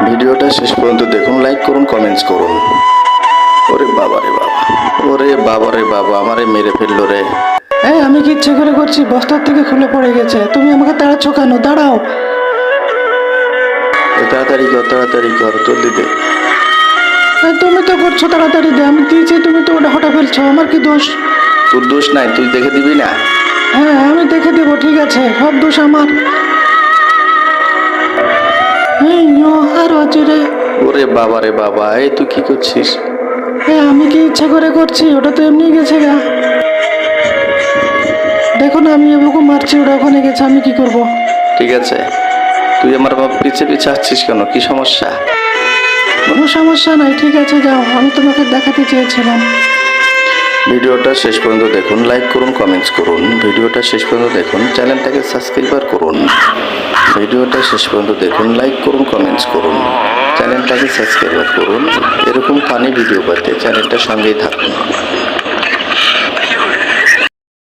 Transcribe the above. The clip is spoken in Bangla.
ভিডিওটা শেষ পর্যন্ত দেখুন, লাইক করুন, কমেন্টস করুন। ওরে বাবা রে বাবা, ওরে বাবা রে বাবা, আমারে মেরে ফেললো রে। আমি কি ইচ্ছে করে করছি? বস্তার থেকে খুলে পড়ে গেছে। তুমি আমাকে তাড়াচ্ছ কেন? দাঁড়াও। তাড়াতাড়ি কর, তাড়াতাড়ি কর, জলদি দে। তুমি তো করছো তাড়াতাড়ি দে। আমি দিয়েছি, তুমি তো ওটা হটা ফেলছো। আমার কি দোষ? তোর দোষ নাই, তুই দেখে দিবি না? হ্যাঁ, আমি দেখে দেবো, ঠিক আছে, সব দোষ আমার। আর হচ্ছে রে। ওরে বাবা রে বাবা, এই তুই কি করছিস? আমি কি ইচ্ছে করে করছি? ওটা তো এমনি গেছে গা। দেখো না, আমি এভাবে মারছি, ওটা ওখানে গেছে, আমি কি করব? ঠিক আছে, তুই আমার পিছে পিছে আসছিস কেন? কি সমস্যা? কোনো সমস্যা নাই, ঠিক আছে, যাও। আমি তোমাকে দেখাতে চেয়েছিলাম। ভিডিওটা শেষ পর্যন্ত দেখুন, লাইক করুন, কমেন্টস করুন। ভিডিওটা শেষ পর্যন্ত দেখুন, চ্যানেলটাকে সাবস্ক্রাইব করুন। ভিডিওটা শেষ পর্যন্ত দেখুন, লাইক করুন, কমেন্টস করুন। চ্যানেলটাকে সাবস্ক্রাইব করুন। এরকম ফানি ভিডিও পেতে চ্যানেলটার সঙ্গেই থাকুন।